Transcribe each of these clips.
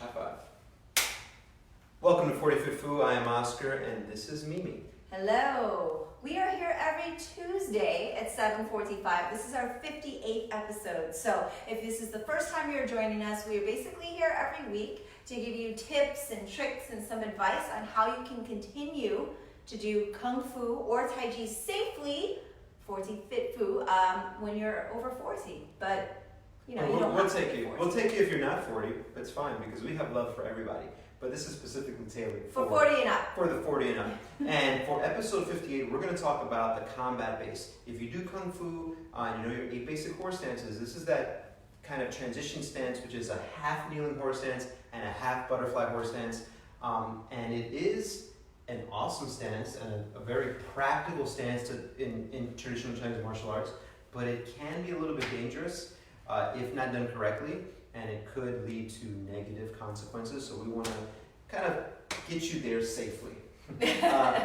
High five. Welcome to 45th Fu. I am Oscar, and this is Mimi. Hello. We are here every Tuesday at 7:45. This is our 58th episode. So if this is the first time you're joining us, we are basically here every week to give you tips and tricks and some advice on how you can continue to do Kung Fu or Tai Chi safely, 40 Fu, when you're over 40. But you know, We'll take you if you're not 40. That's fine because we have love for everybody. But this is specifically tailored for 40 and up. For the 40 and up. And for episode 58, we're going to talk about the combat base. If you do Kung Fu, you know your 8 basic horse stances. This is that kind of transition stance, which is a half kneeling horse stance and a half butterfly horse stance. And it is an awesome stance and a very practical stance in traditional Chinese martial arts. But it can be a little bit dangerous if not done correctly. And it could lead to negative consequences. So we want to kind of get you there safely.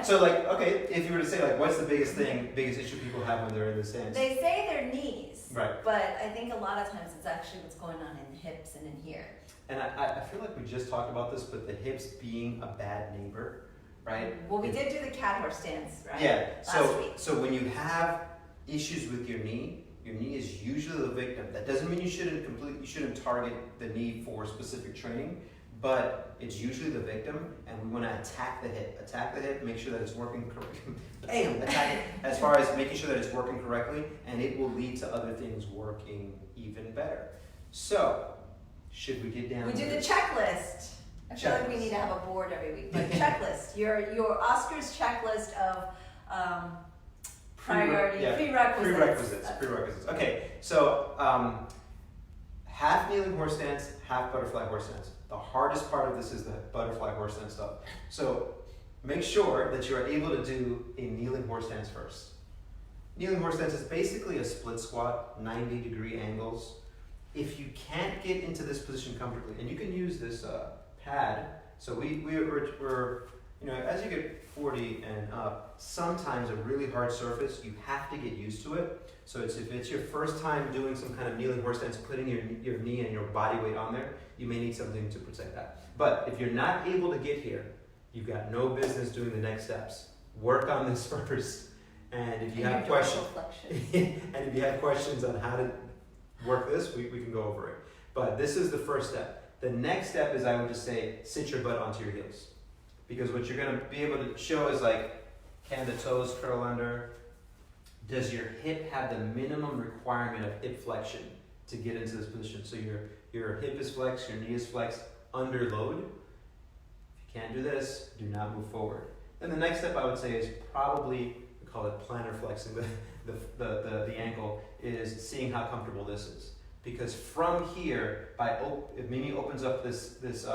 So like, okay, if you were to say like, what's the biggest issue people have when they're in the stance? They say their knees, right? But I think a lot of times it's actually what's going on in the hips and in here. And I feel like we just talked about this, but the hips being a bad neighbor, right? Well, we did do the cat horse stance, right? Yeah. Last week. So when you have issues with your knee is usually the victim. That doesn't mean you shouldn't target the knee for specific training, but it's usually the victim, and we want to attack the hip, make sure that it's working correctly. Bam! Attack it as far as making sure that it's working correctly, and it will lead to other things working even better. So, should we get down? We do the checklist. I feel like we need to have a board every week. But checklist, your Oscar's checklist of prerequisites. Okay, so half kneeling horse stance, half butterfly horse stance. The hardest part of this is the butterfly horse stance stuff. So make sure that you are able to do a kneeling horse stance first. Kneeling horse stance is basically a split squat, 90-degree angles. If you can't get into this position comfortably, and you can use this pad. So we're you know, as you get 40 and up, sometimes a really hard surface, you have to get used to it. So if it's your first time doing some kind of kneeling horse stance, putting your knee and your body weight on there, you may need something to protect that. But if you're not able to get here, you've got no business doing the next steps. Work on this first. And if you have questions, and if you have questions on how to work this, we can go over it. But this is the first step. The next step is, I would just say, sit your butt onto your heels. Because what you're going to be able to show is like, can the toes curl under? Does your hip have the minimum requirement of hip flexion to get into this position? So your hip is flexed, your knee is flexed under load. If you can't do this, do not move forward. Then the next step I would say is probably, we call it plantar flexing the ankle, is seeing how comfortable this is. Because from here, if Mimi opens up this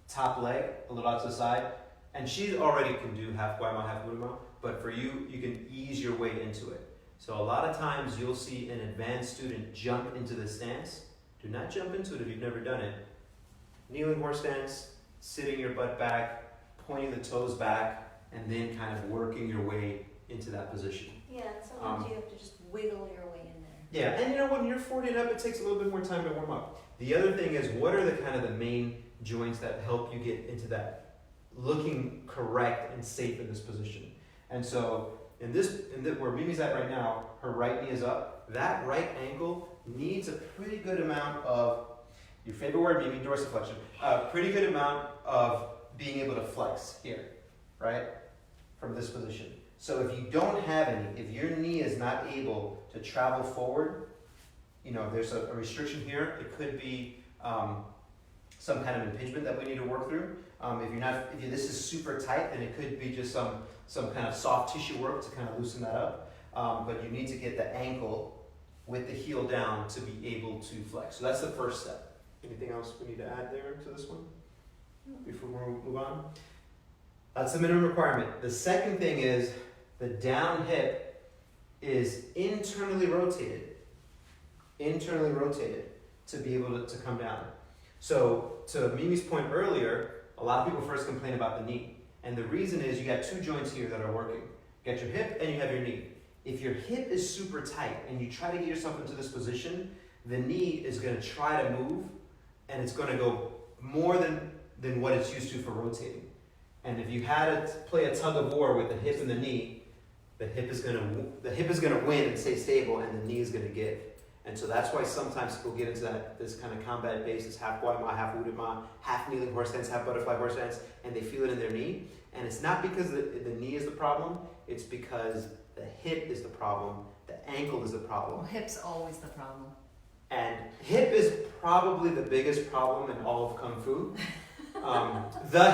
top leg a little out to the side, and she already can do half guai mount, half Buddha mount, but for you, you can ease your way into it. So a lot of times you'll see an advanced student jump into the stance. Do not jump into it if you've never done it. Kneeling horse stance, sitting your butt back, pointing the toes back, and then kind of working your way into that position. Yeah, and sometimes you have to just wiggle your way in there. Yeah, and you know, when you're 40 and up, it takes a little bit more time to warm up. The other thing is, what are the main joints that help you get into that looking correct and safe in this position? And so in this where Mimi's at right now, her right knee is up. That right ankle needs a pretty good amount of, your favorite word, Mimi, dorsiflexion, a pretty good amount of being able to flex here, right? From this position. So if you don't have any, if your knee is not able to travel forward, you know, there's a restriction here. It could be some kind of impingement that we need to work through. If this is super tight, then it could be just some kind of soft tissue work to kind of loosen that up. But you need to get the ankle with the heel down to be able to flex. So that's the first step. Anything else we need to add there to this one before we move on? That's the minimum requirement. The second thing is the down hip is internally rotated to be able to come down. So to Mimi's point earlier, a lot of people first complain about the knee. And the reason is you got two joints here that are working. You got your hip and you have your knee. If your hip is super tight and you try to get yourself into this position, the knee is going to try to move and it's going to go more than what it's used to for rotating. And if you had to play a tug of war with the hip and the knee, the hip is gonna win and stay stable, and the knee is gonna give. And so that's why sometimes people get into this kind of combat basis, half guayma, half wounded ma, half kneeling horse stance, half butterfly horse stance, and they feel it in their knee. And it's not because the knee is the problem, it's because the hip is the problem, the ankle is the problem. Well, hip's always the problem. And hip is probably the biggest problem in all of Kung Fu. The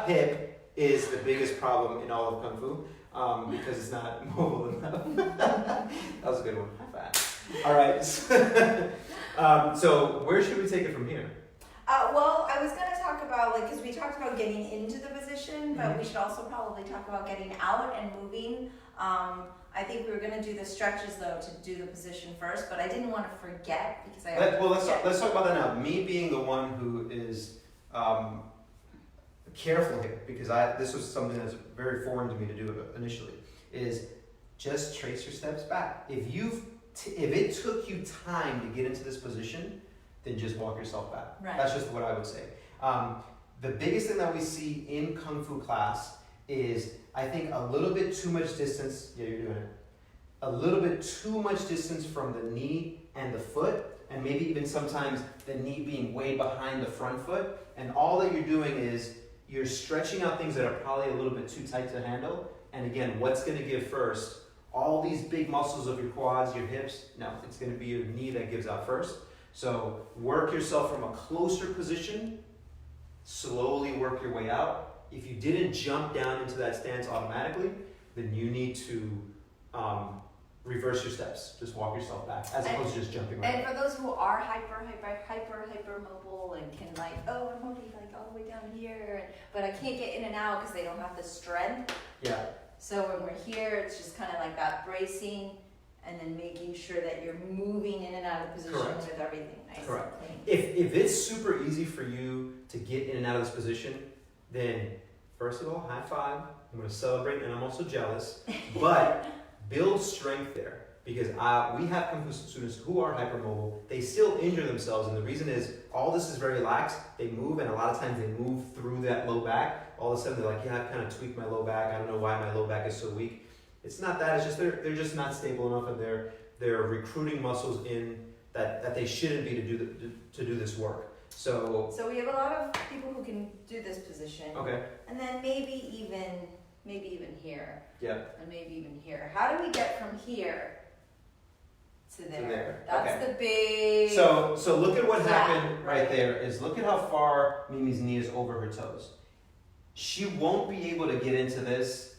hip is the biggest problem in all of Kung Fu because it's not mobile enough. That was a good one. High five. All right. So where should we take it from here? Well, I was going to talk about, because we talked about getting into the position, but we should also probably talk about getting out and moving. I think we were going to do the stretches, though, to do the position first, but I didn't want to forget because let's talk about that now. Me being the one who is careful here, because this was something that's very foreign to me to do initially, is just trace your steps back. If it took you time to get into this position, then just walk yourself back. Right. That's just what I would say. The biggest thing that we see in Kung Fu class is, I think, a little bit too much distance. Yeah, you're doing it. A little bit too much distance from the knee and the foot, and maybe even sometimes the knee being way behind the front foot. And all that you're doing is you're stretching out things that are probably a little bit too tight to handle. And again, what's going to give first? All these big muscles of your quads, your hips? No, it's going to be your knee that gives out first. So work yourself from a closer position, slowly work your way out. If you didn't jump down into that stance automatically, then you need to reverse your steps. Just walk yourself back, as opposed to just jumping right. And for those who are hyper mobile and can I'm already all the way down here, but I can't get in and out because they don't have the strength. Yeah. So when we're here, it's just kind of like that bracing, and then making sure that you're moving in and out of position with everything nice and clean. If it's super easy for you to get in and out of this position, then first of all, high five. I'm going to celebrate, and I'm also jealous. But build strength there, because we have Kung Fu students who are hypermobile. They still injure themselves, and the reason is all this is very lax. They move, and a lot of times they move through that low back. All of a sudden they're like, yeah, I've kind of tweaked my low back. I don't know why my low back is so weak. It's not that. It's just they're just not stable enough, and they're recruiting muscles in that they shouldn't be to do this work. So we have a lot of people who can do this position. Okay. And then maybe even here. Yeah. And maybe even here. How do we get from here to there? To there. That's the big. So look at what happened right there. Is look at how far Mimi's knee is over her toes. She won't be able to get into this.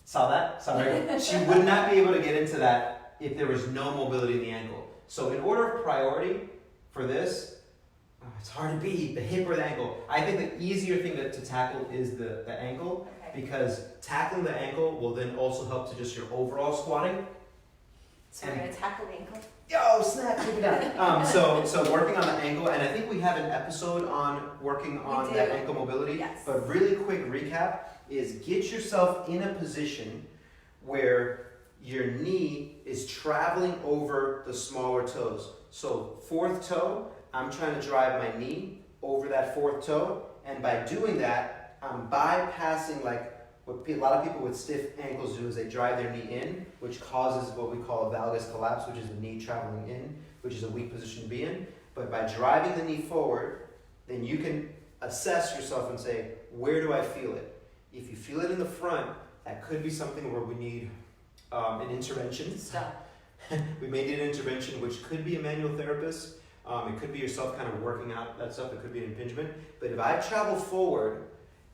Saw that? Sorry. She would not be able to get into that if there was no mobility in the ankle. So in order of priority for this, it's hard to beat the hip or the ankle. I think the easier thing to tackle is the ankle, because tackling the ankle will then also help to just your overall squatting. So we're going to tackle the ankle? Yo, snap, take it down. So working on the ankle, and I think we have an episode on working on that ankle mobility. Yes. But really quick recap is get yourself in a position where your knee is traveling over the smaller toes. So fourth toe, I'm trying to drive my knee over that fourth toe, and by doing that, I'm bypassing what a lot of people with stiff ankles do is they drive their knee in, which causes what we call a valgus collapse, which is the knee traveling in, which is a weak position to be in. But by driving the knee forward, then you can assess yourself and say, where do I feel it? If you feel it in the front, that could be something where we need an intervention. Stop. We may need an intervention, which could be a manual therapist. It could be yourself kind of working out that stuff. It could be an impingement. But if I travel forward,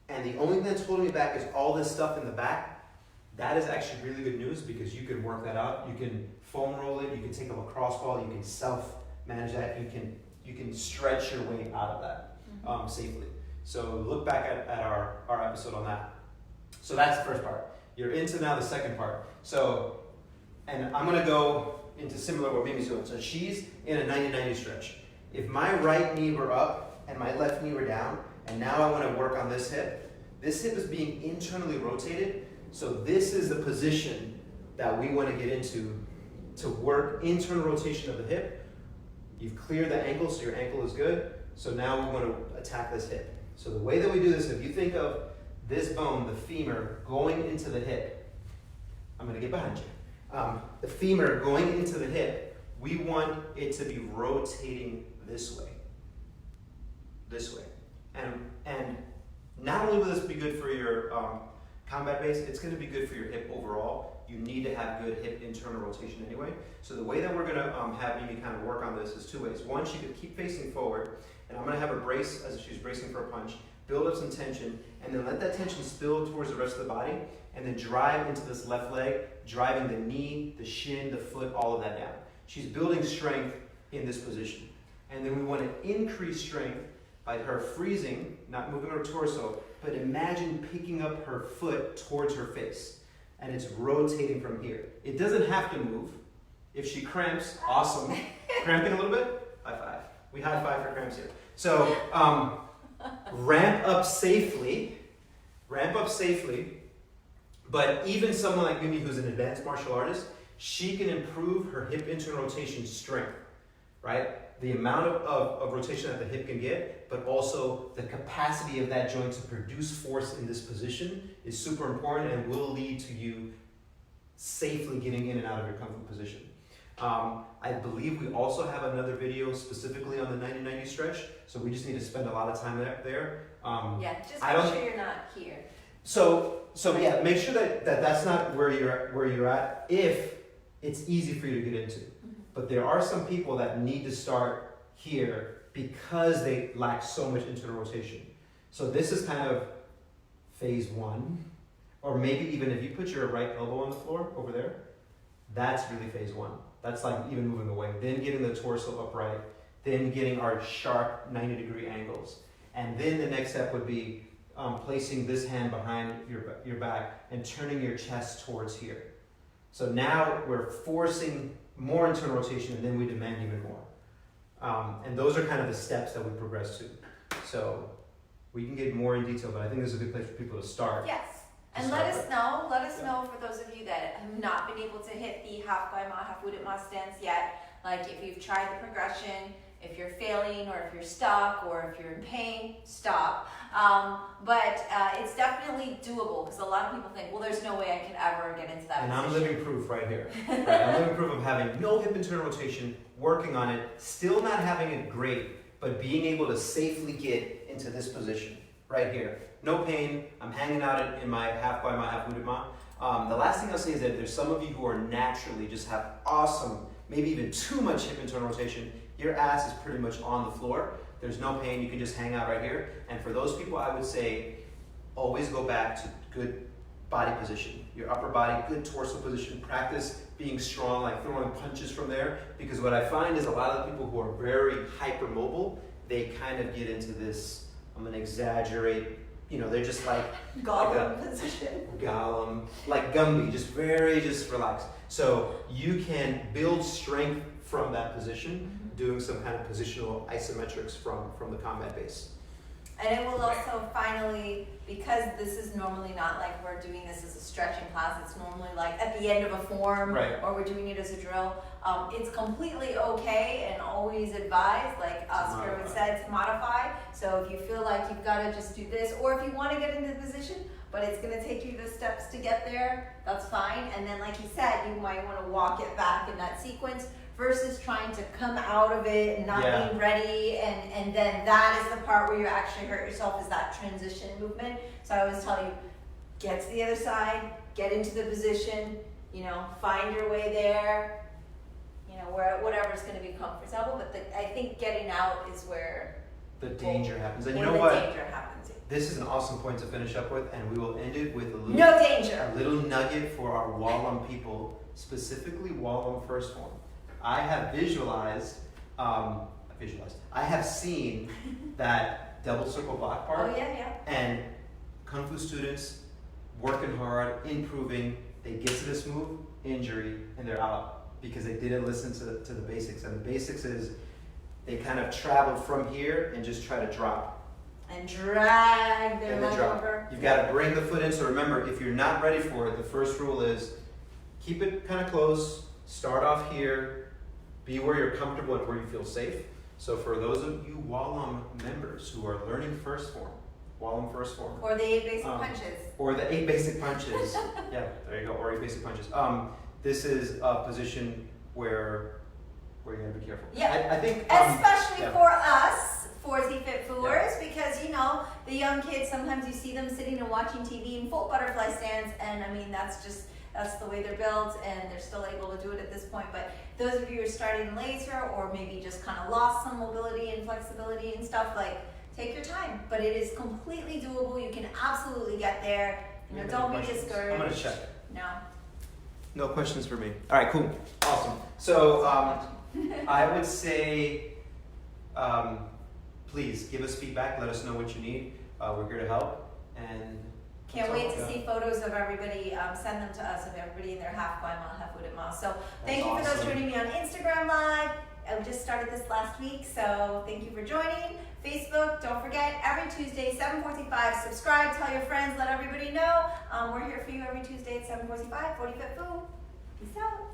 and the only thing that's holding me back is all this stuff in the back, that is actually really good news, because you can work that out. You can foam roll it. You can take a lacrosse ball. You can self-manage that. You can stretch your way out of that safely. So look back at our episode on that. So that's the first part. You're into now the second part. So, and I'm going to go into similar what Mimi's doing. So she's in a 90-90 stretch. If my right knee were up and my left knee were down, and now I want to work on this hip is being internally rotated. So this is the position that we want to get into to work internal rotation of the hip. You've cleared the ankle, so your ankle is good. So now we want to attack this hip. So the way that we do this, if you think of this bone, the femur, going into the hip, I'm going to get behind you. The femur going into the hip, we want it to be rotating this way. This way. And not only will this be good for your combat base, it's going to be good for your hip overall. You need to have good hip internal rotation anyway. So the way that we're going to have Mimi kind of work on this is two ways. One, she could keep facing forward, and I'm going to have her brace as if she's bracing for a punch, build up some tension, and then let that tension spill towards the rest of the body, and then drive into this left leg, driving the knee, the shin, the foot, all of that down. She's building strength in this position. And then we want to increase strength by her freezing, not moving her torso, but imagine picking up her foot towards her face. And it's rotating from here. It doesn't have to move. If she cramps, awesome. Cramping a little bit? High five. We high five for cramps here. So ramp up safely. Ramp up safely. But even someone like Mimi, who's an advanced martial artist, she can improve her hip internal rotation strength, right? The amount of rotation that the hip can get, but also the capacity of that joint to produce force in this position is super important and will lead to you safely getting in and out of your Kung Fu position. I believe we also have another video specifically on the 90-90 stretch, so we just need to spend a lot of time there. Yeah, just make sure you're not here. So yeah, make sure that that's not where you're at if it's easy for you to get into. But there are some people that need to start here because they lack so much internal rotation. So this is kind of phase one, or maybe even if you put your right elbow on the floor over there, that's really phase one. That's like even moving away. Then getting the torso upright, then getting our sharp 90-degree angles. And then the next step would be placing this hand behind your back and turning your chest towards here. So now we're forcing more internal rotation, and then we demand even more. And those are kind of the steps that we progress to. So we can get more in detail, but I think this is a good place for people to start. Yes. And let us know for those of you that have not been able to hit the half by ma, half wounded ma stance yet. Like if you've tried the progression, if you're failing, or if you're stuck, or if you're in pain, stop. But it's definitely doable, because a lot of people think, well, there's no way I can ever get into that And position. I'm living proof right here. Right? I'm living proof of having no hip internal rotation, working on it, still not having it great, but being able to safely get into this position right here. No pain. I'm hanging out in my half by ma, half wounded ma. The last thing I'll say is that there's some of you who are naturally just have awesome, maybe even too much hip internal rotation. Your ass is pretty much on the floor. There's no pain. You can just hang out right here. And for those people, I would say always go back to good body position. Your upper body, good torso position. Practice being strong, like throwing punches from there. Because what I find is a lot of the people who are very hypermobile, they kind of get into this, I'm going to exaggerate, they're just like Gollum position. Gollum, like Gumby, just relaxed. So you can build strength from that position, doing some kind of positional isometrics from the combat base. And it will also finally, because this is normally not like we're doing this as a stretching class, it's normally like at the end of a form, right, or we're doing it as a drill. It's completely okay and always advised, like Oscar would say, to modify. So if you feel like you've got to just do this, or if you want to get into the position, but it's going to take you the steps to get there, that's fine. And then like he said, you might want to walk it back in that sequence, versus trying to come out of it and not being ready, and then that is the part where you actually hurt yourself, is that transition movement. So I always tell you, get to the other side, get into the position, find your way there, whatever's going to be comfortable. But I think getting out is where the danger happens. And where you know what? Danger happens. This is an awesome point to finish up with, and we will end it with a little nugget for our Wallum people, specifically Wallum first form. I have I have seen that double circle block part. Oh, yeah. And Kung Fu students working hard, improving, they get to this move, injury, and they're out because they didn't listen to the basics. And the basics is they kind of traveled from here and just try to drop. And drag their leg over. You've got to bring the foot in. So remember, if you're not ready for it, the first rule is keep it kind of close, start off here, be where you're comfortable and where you feel safe. So for those of you Wallum members who are learning first form, Wallum first form, Or the 8 basic punches. or the 8 basic punches, yeah, there you go, or 8 basic punches. This is a position where you gotta be careful. Yeah. I think Especially yeah. for us, 4Z Fit Foolers, because you know, the young kids, sometimes you see them sitting and watching TV in full butterfly stands, and I mean, that's the way they're built, and they're still able to do it at this point. But those of you who are starting later, or maybe just kind of lost some mobility and flexibility and stuff, like, take your time. But it is completely doable. You can absolutely get there. You know, don't be discouraged. I'm gonna check. No. No questions for me. All right, cool, awesome. So I would say, please give us feedback. Let us know what you need. We're here to help. And can't wait to see photos of everybody. Send them to us of everybody in their half by mile, half footed mile. So thank you for those joining me on Instagram Live. We just started this last week, so thank you for joining. Facebook, don't forget, every Tuesday, 7:45. Subscribe, tell your friends, let everybody know. We're here for you every Tuesday at 7:45. 40 Fit Food. Peace out.